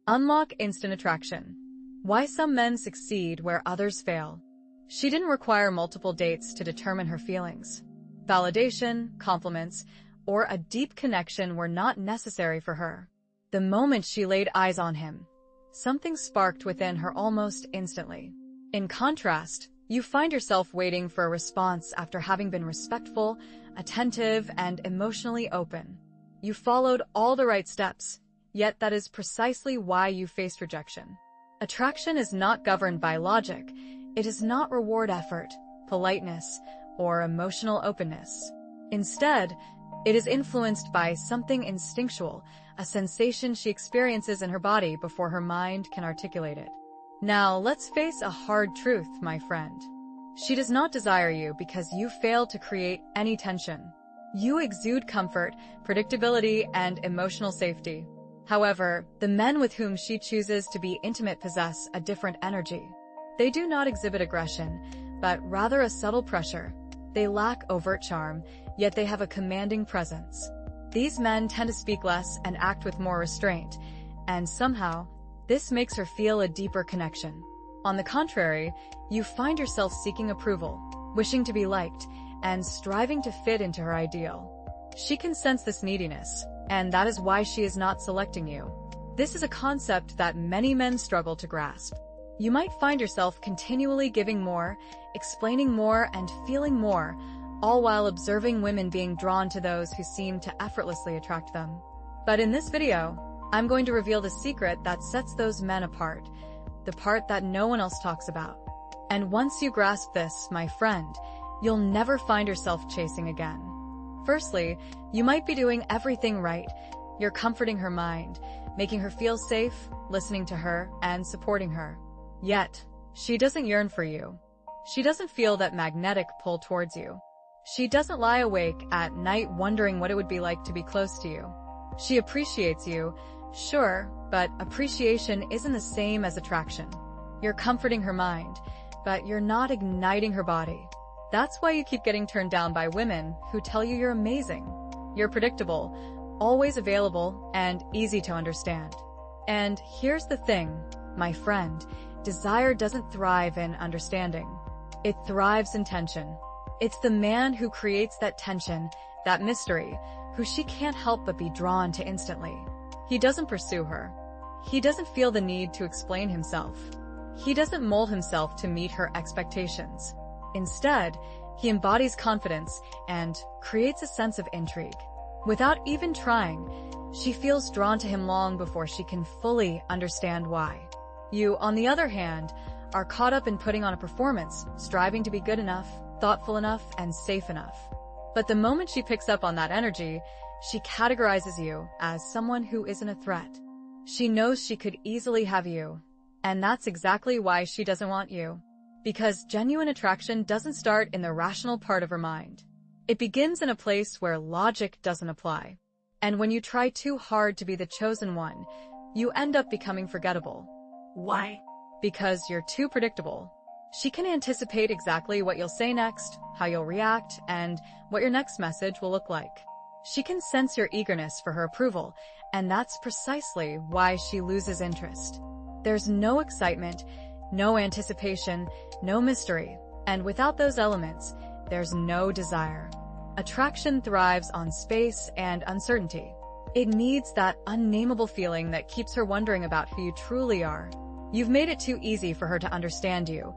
Unlock instant attraction. Why some men succeed where others fail. She didn't require multiple dates to determine her feelings. Validation, compliments, or a deep connection were not necessary for her. The moment she laid eyes on him, something sparked within her almost instantly. In contrast, you find yourself waiting for a response after having been respectful, attentive, and emotionally open. You followed all the right steps, yet that is precisely why you faced rejection. Attraction is not governed by logic. It does not reward effort, politeness, or emotional openness. Instead, it is influenced by something instinctual, a sensation she experiences in her body before her mind can articulate it. Now, let's face a hard truth, my friend. She does not desire you because you failed to create any tension. You exude comfort, predictability, and emotional safety. However, the men with whom she chooses to be intimate possess a different energy. They do not exhibit aggression, but rather a subtle pressure. They lack overt charm, yet they have a commanding presence. These men tend to speak less and act with more restraint, and somehow, this makes her feel a deeper connection. On the contrary, you find yourself seeking approval, wishing to be liked, and striving to fit into her ideal. She can sense this neediness, and that is why she is not selecting you. This is a concept that many men struggle to grasp. You might find yourself continually giving more, explaining more, and feeling more, all while observing women being drawn to those who seem to effortlessly attract them. But in this video, I'm going to reveal the secret that sets those men apart, the part that no one else talks about. And once you grasp this, my friend, you'll never find yourself chasing again. Firstly, you might be doing everything right. You're comforting her mind, making her feel safe, listening to her, and supporting her. Yet, she doesn't yearn for you. She doesn't feel that magnetic pull towards you. She doesn't lie awake at night wondering what it would be like to be close to you. She appreciates you, sure, but appreciation isn't the same as attraction. You're comforting her mind, but you're not igniting her body. That's why you keep getting turned down by women who tell you you're amazing. You're predictable, always available, and easy to understand. And here's the thing, my friend, desire doesn't thrive in understanding. It thrives in tension. It's the man who creates that tension, that mystery, who she can't help but be drawn to instantly. He doesn't pursue her. He doesn't feel the need to explain himself. He doesn't mold himself to meet her expectations. Instead, he embodies confidence and creates a sense of intrigue. Without even trying, she feels drawn to him long before she can fully understand why. You, on the other hand, are caught up in putting on a performance, striving to be good enough, thoughtful enough, and safe enough. But the moment she picks up on that energy, she categorizes you as someone who isn't a threat. She knows she could easily have you, and that's exactly why she doesn't want you. Because genuine attraction doesn't start in the rational part of her mind. It begins in a place where logic doesn't apply. And when you try too hard to be the chosen one, you end up becoming forgettable. Why? Because you're too predictable. She can anticipate exactly what you'll say next, how you'll react, and what your next message will look like. She can sense your eagerness for her approval, and that's precisely why she loses interest. There's no excitement, no anticipation, no mystery, and without those elements, there's no desire. Attraction thrives on space and uncertainty. It needs that unnameable feeling that keeps her wondering about who you truly are. You've made it too easy for her to understand you,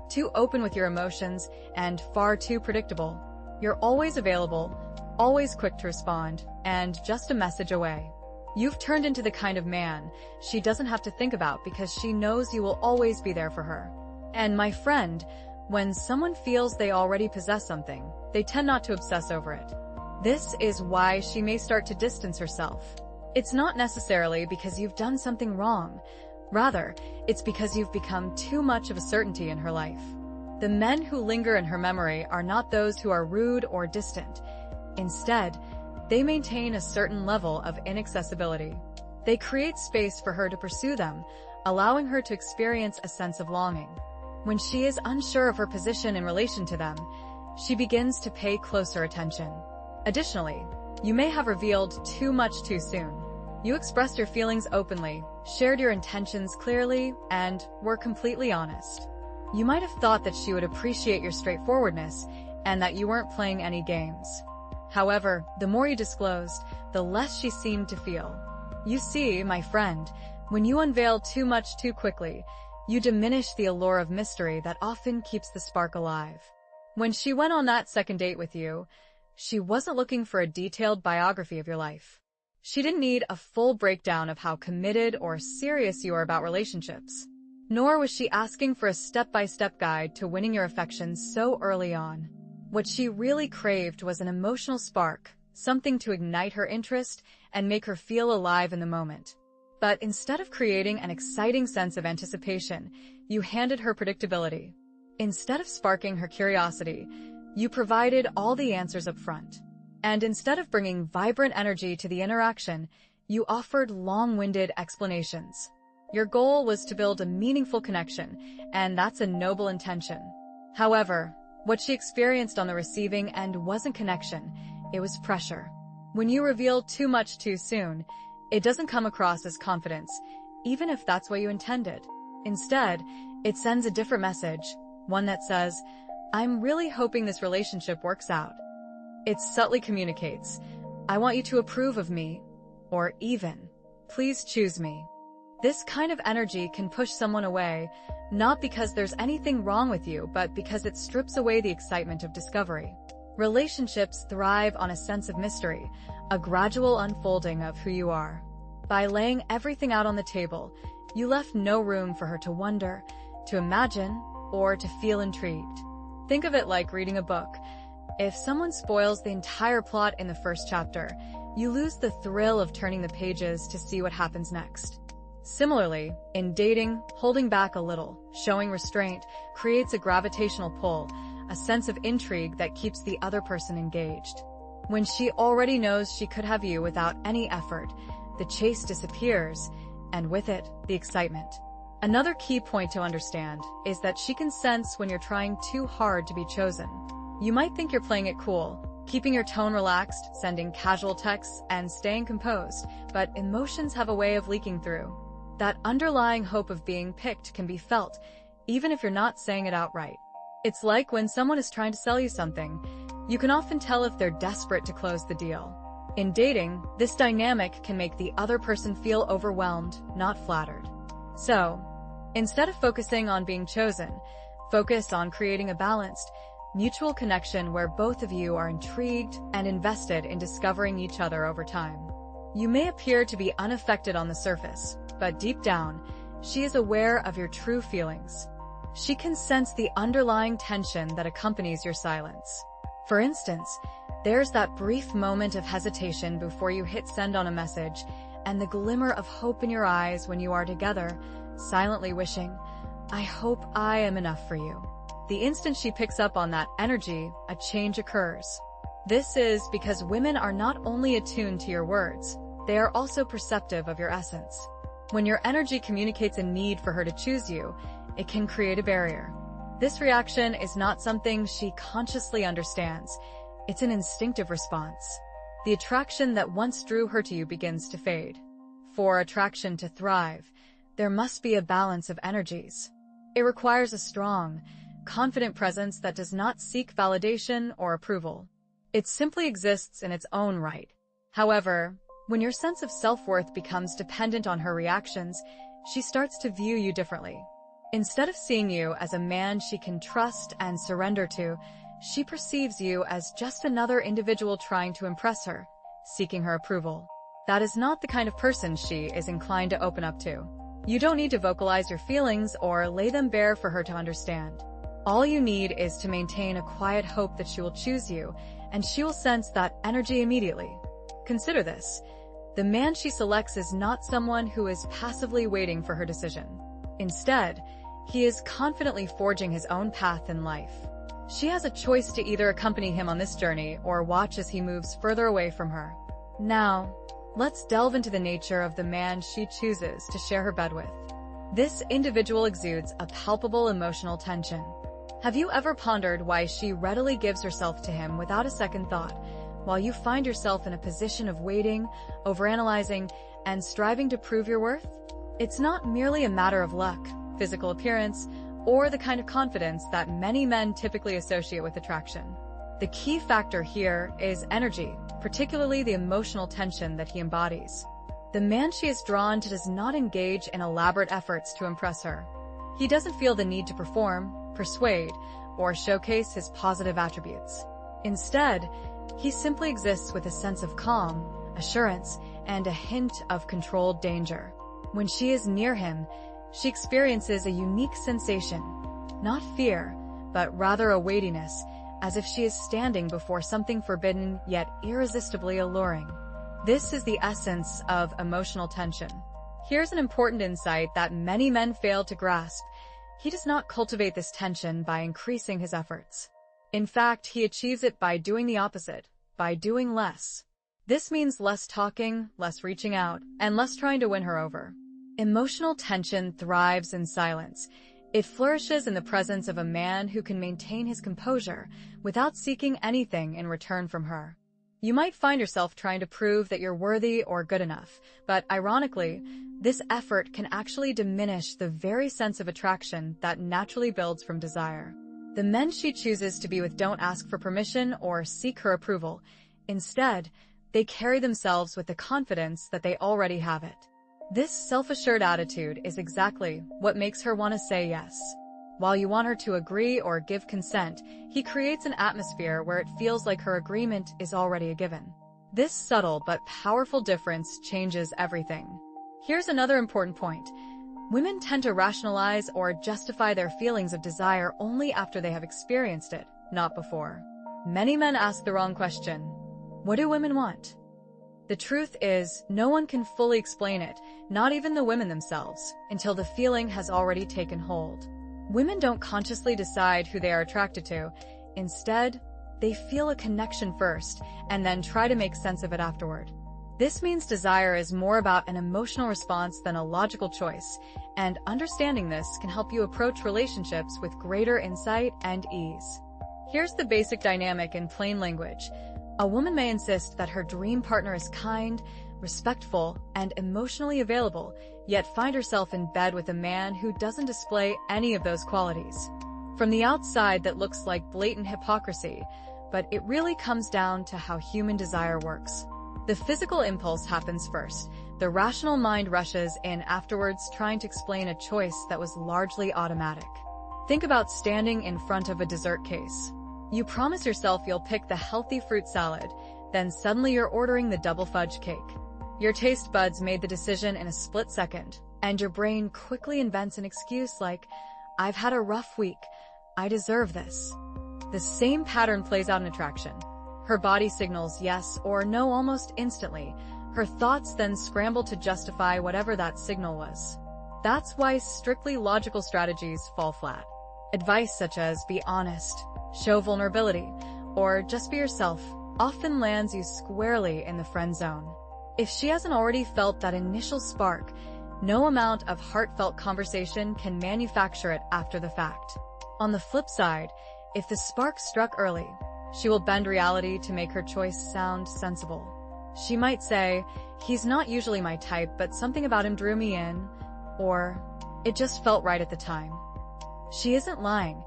too open with your emotions, and far too predictable. You're always available, always quick to respond, and just a message away. You've turned into the kind of man she doesn't have to think about because she knows you will always be there for her. And my friend, when someone feels they already possess something, they tend not to obsess over it. This is why she may start to distance herself. It's not necessarily because you've done something wrong. Rather, it's because you've become too much of a certainty in her life. The men who linger in her memory are not those who are rude or distant. Instead, they maintain a certain level of inaccessibility. They create space for her to pursue them, allowing her to experience a sense of longing. When she is unsure of her position in relation to them, she begins to pay closer attention. Additionally, you may have revealed too much too soon. You expressed your feelings openly, shared your intentions clearly, and were completely honest. You might have thought that she would appreciate your straightforwardness and that you weren't playing any games. However, the more you disclosed, the less she seemed to feel. You see, my friend, when you unveil too much too quickly, you diminish the allure of mystery that often keeps the spark alive. When she went on that second date with you, she wasn't looking for a detailed biography of your life. She didn't need a full breakdown of how committed or serious you are about relationships. Nor was she asking for a step-by-step guide to winning your affections so early on. What she really craved was an emotional spark, something to ignite her interest and make her feel alive in the moment. But instead of creating an exciting sense of anticipation, you handed her predictability. Instead of sparking her curiosity, you provided all the answers up front. And instead of bringing vibrant energy to the interaction, you offered long-winded explanations. Your goal was to build a meaningful connection, and that's a noble intention. However, what she experienced on the receiving end wasn't connection, it was pressure. When you reveal too much too soon, it doesn't come across as confidence, even if that's what you intended. Instead, it sends a different message, one that says, "I'm really hoping this relationship works out." It subtly communicates, "I want you to approve of me," or even, "Please choose me." This kind of energy can push someone away, not because there's anything wrong with you, but because it strips away the excitement of discovery. Relationships thrive on a sense of mystery, a gradual unfolding of who you are. By laying everything out on the table, you left no room for her to wonder, to imagine, or to feel intrigued. Think of it like reading a book. If someone spoils the entire plot in the first chapter, you lose the thrill of turning the pages to see what happens next. Similarly, in dating, holding back a little, showing restraint, creates a gravitational pull, a sense of intrigue that keeps the other person engaged. When she already knows she could have you without any effort, the chase disappears, and with it, the excitement. Another key point to understand is that she can sense when you're trying too hard to be chosen. You might think you're playing it cool, keeping your tone relaxed, sending casual texts, and staying composed, but emotions have a way of leaking through. That underlying hope of being picked can be felt, even if you're not saying it outright. It's like when someone is trying to sell you something. You can often tell if they're desperate to close the deal. In dating, this dynamic can make the other person feel overwhelmed, not flattered. So, instead of focusing on being chosen, focus on creating a balanced, mutual connection where both of you are intrigued and invested in discovering each other over time. You may appear to be unaffected on the surface, but deep down, she is aware of your true feelings. She can sense the underlying tension that accompanies your silence. For instance, there's that brief moment of hesitation before you hit send on a message, and the glimmer of hope in your eyes when you are together, silently wishing, "I hope I am enough for you." The instant she picks up on that energy, a change occurs. This is because women are not only attuned to your words, they are also perceptive of your essence. When your energy communicates a need for her to choose you, it can create a barrier. This reaction is not something she consciously understands. It's an instinctive response. The attraction that once drew her to you begins to fade. For attraction to thrive, there must be a balance of energies. It requires a strong, confident presence that does not seek validation or approval. It simply exists in its own right. However, when your sense of self-worth becomes dependent on her reactions, she starts to view you differently. Instead of seeing you as a man she can trust and surrender to, she perceives you as just another individual trying to impress her, seeking her approval. That is not the kind of person she is inclined to open up to. You don't need to vocalize your feelings or lay them bare for her to understand. All you need is to maintain a quiet hope that she will choose you, and she will sense that energy immediately. Consider this. The man she selects is not someone who is passively waiting for her decision. Instead, he is confidently forging his own path in life. She has a choice to either accompany him on this journey or watch as he moves further away from her. Now, let's delve into the nature of the man she chooses to share her bed with. This individual exudes a palpable emotional tension. Have you ever pondered why she readily gives herself to him without a second thought, while you find yourself in a position of waiting, overanalyzing, and striving to prove your worth? It's not merely a matter of luck, physical appearance, or the kind of confidence that many men typically associate with attraction. The key factor here is energy, particularly the emotional tension that he embodies. The man she is drawn to does not engage in elaborate efforts to impress her. He doesn't feel the need to perform, persuade, or showcase his positive attributes. Instead, he simply exists with a sense of calm, assurance, and a hint of controlled danger. When she is near him, she experiences a unique sensation, not fear, but rather a weightiness, as if she is standing before something forbidden yet irresistibly alluring. This is the essence of emotional tension. Here's an important insight that many men fail to grasp. He does not cultivate this tension by increasing his efforts. In fact, he achieves it by doing the opposite, by doing less. This means less talking, less reaching out, and less trying to win her over. Emotional tension thrives in silence. It flourishes in the presence of a man who can maintain his composure without seeking anything in return from her. You might find yourself trying to prove that you're worthy or good enough, but ironically, this effort can actually diminish the very sense of attraction that naturally builds from desire. The men she chooses to be with don't ask for permission or seek her approval. Instead, they carry themselves with the confidence that they already have it. This self-assured attitude is exactly what makes her want to say yes. While you want her to agree or give consent, he creates an atmosphere where it feels like her agreement is already a given. This subtle but powerful difference changes everything. Here's another important point. Women tend to rationalize or justify their feelings of desire only after they have experienced it, not before. Many men ask the wrong question. What do women want? The truth is, no one can fully explain it, not even the women themselves, until the feeling has already taken hold. Women don't consciously decide who they are attracted to. Instead, they feel a connection first, and then try to make sense of it afterward. This means desire is more about an emotional response than a logical choice, and understanding this can help you approach relationships with greater insight and ease. Here's the basic dynamic in plain language. A woman may insist that her dream partner is kind, respectful, and emotionally available, yet find herself in bed with a man who doesn't display any of those qualities. From the outside, that looks like blatant hypocrisy, but it really comes down to how human desire works. The physical impulse happens first. The rational mind rushes in afterwards, trying to explain a choice that was largely automatic. Think about standing in front of a dessert case. You promise yourself you'll pick the healthy fruit salad, then suddenly you're ordering the double fudge cake. Your taste buds made the decision in a split second, and your brain quickly invents an excuse like, "I've had a rough week. I deserve this." The same pattern plays out in attraction. Her body signals yes or no almost instantly. Her thoughts then scramble to justify whatever that signal was. That's why strictly logical strategies fall flat. Advice such as be honest, show vulnerability, or just be yourself often lands you squarely in the friend zone. If she hasn't already felt that initial spark, no amount of heartfelt conversation can manufacture it after the fact. On the flip side, if the spark struck early, she will bend reality to make her choice sound sensible. She might say, "He's not usually my type, but something about him drew me in," or "It just felt right at the time." She isn't lying.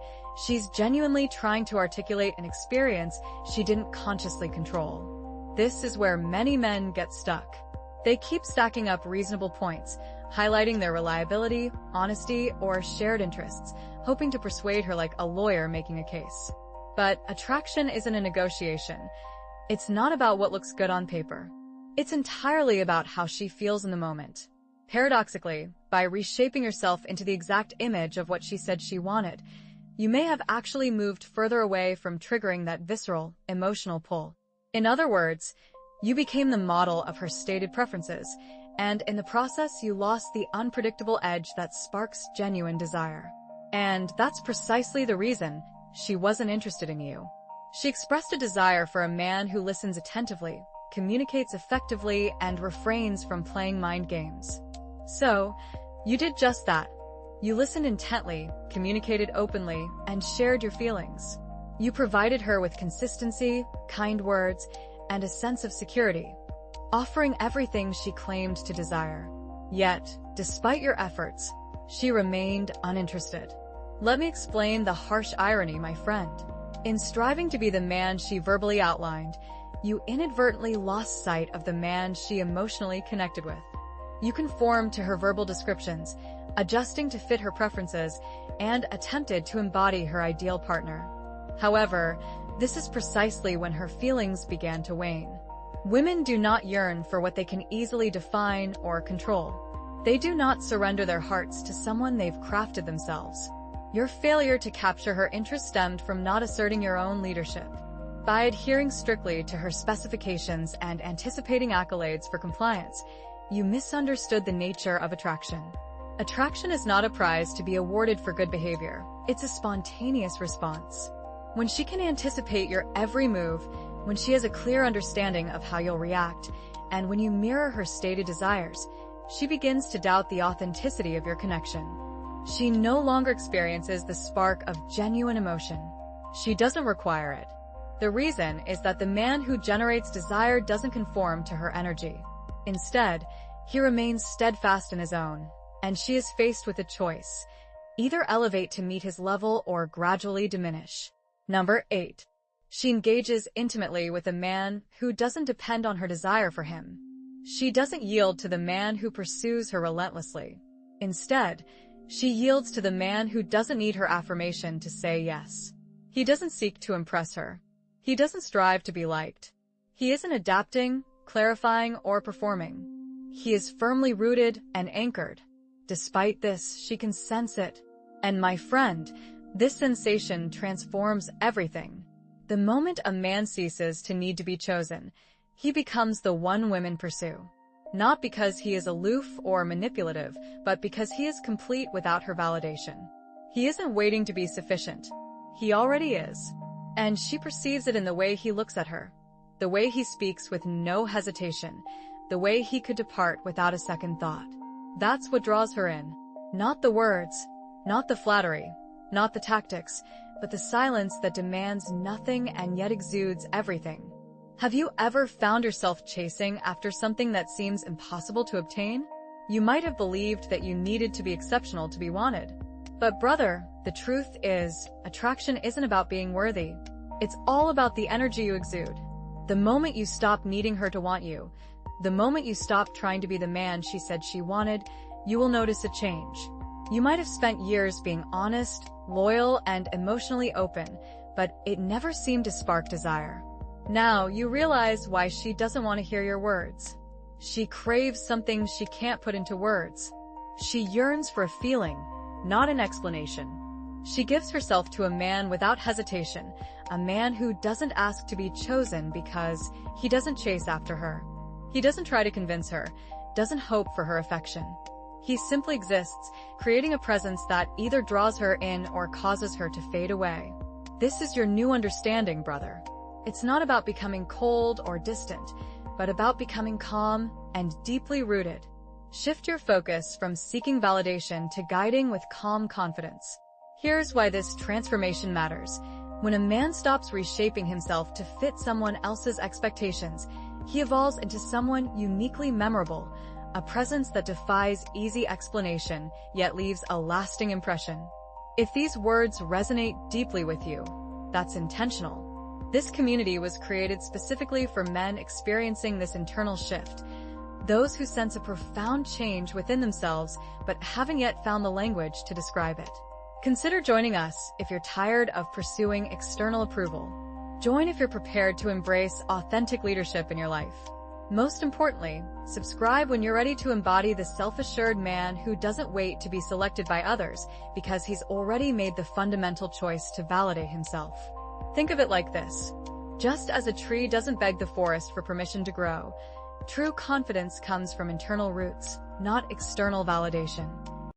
She's genuinely trying to articulate an experience she didn't consciously control. This is where many men get stuck. They keep stacking up reasonable points, highlighting their reliability, honesty, or shared interests, hoping to persuade her like a lawyer making a case. But attraction isn't a negotiation. It's not about what looks good on paper. It's entirely about how she feels in the moment. Paradoxically, by reshaping yourself into the exact image of what she said she wanted, you may have actually moved further away from triggering that visceral, emotional pull. In other words, you became the model of her stated preferences, and in the process you lost the unpredictable edge that sparks genuine desire. And that's precisely the reason she wasn't interested in you. She expressed a desire for a man who listens attentively, communicates effectively, and refrains from playing mind games. So, you did just that. You listened intently, communicated openly, and shared your feelings. You provided her with consistency, kind words, and a sense of security. offering everything she claimed to desire. Yet, despite your efforts, she remained uninterested. Let me explain the harsh irony, my friend. In striving to be the man she verbally outlined, you inadvertently lost sight of the man she emotionally connected with. You conformed to her verbal descriptions, adjusting to fit her preferences, and attempted to embody her ideal partner. However, this is precisely when her feelings began to wane. Women do not yearn for what they can easily define or control. They do not surrender their hearts to someone they've crafted themselves. Your failure to capture her interest stemmed from not asserting your own leadership. By adhering strictly to her specifications and anticipating accolades for compliance, you misunderstood the nature of attraction. Attraction is not a prize to be awarded for good behavior. It's a spontaneous response. When she can anticipate your every move, when she has a clear understanding of how you'll react, and when you mirror her stated desires, she begins to doubt the authenticity of your connection. She no longer experiences the spark of genuine emotion. She doesn't require it. The reason is that the man who generates desire doesn't conform to her energy. Instead, he remains steadfast in his own, and she is faced with a choice: either elevate to meet his level or gradually diminish. Number 8. She engages intimately with a man who doesn't depend on her desire for him. She doesn't yield to the man who pursues her relentlessly. Instead, she yields to the man who doesn't need her affirmation to say yes. He doesn't seek to impress her. He doesn't strive to be liked. He isn't adapting, clarifying, or performing. He is firmly rooted and anchored. Despite this, she can sense it. And my friend, this sensation transforms everything. The moment a man ceases to need to be chosen, he becomes the one women pursue. Not because he is aloof or manipulative, but because he is complete without her validation. He isn't waiting to be sufficient. He already is. And she perceives it in the way he looks at her, the way he speaks with no hesitation, the way he could depart without a second thought. That's what draws her in. Not the words, not the flattery, not the tactics, but the silence that demands nothing and yet exudes everything. Have you ever found yourself chasing after something that seems impossible to obtain? You might have believed that you needed to be exceptional to be wanted. But brother, the truth is, attraction isn't about being worthy. It's all about the energy you exude. The moment you stop needing her to want you, the moment you stop trying to be the man she said she wanted, you will notice a change. You might have spent years being honest, loyal, and emotionally open, but it never seemed to spark desire. Now you realize why she doesn't want to hear your words. She craves something she can't put into words. She yearns for a feeling, not an explanation. She gives herself to a man without hesitation, a man who doesn't ask to be chosen because he doesn't chase after her. He doesn't try to convince her, doesn't hope for her affection. He simply exists, creating a presence that either draws her in or causes her to fade away. This is your new understanding, brother. It's not about becoming cold or distant, but about becoming calm and deeply rooted. Shift your focus from seeking validation to guiding with calm confidence. Here's why this transformation matters. When a man stops reshaping himself to fit someone else's expectations, he evolves into someone uniquely memorable, a presence that defies easy explanation, yet leaves a lasting impression. If these words resonate deeply with you, that's intentional. This community was created specifically for men experiencing this internal shift, those who sense a profound change within themselves but haven't yet found the language to describe it. Consider joining us if you're tired of pursuing external approval. Join if you're prepared to embrace authentic leadership in your life. Most importantly, subscribe when you're ready to embody the self-assured man who doesn't wait to be selected by others because he's already made the fundamental choice to validate himself. Think of it like this. Just as a tree doesn't beg the forest for permission to grow, true confidence comes from internal roots, not external validation.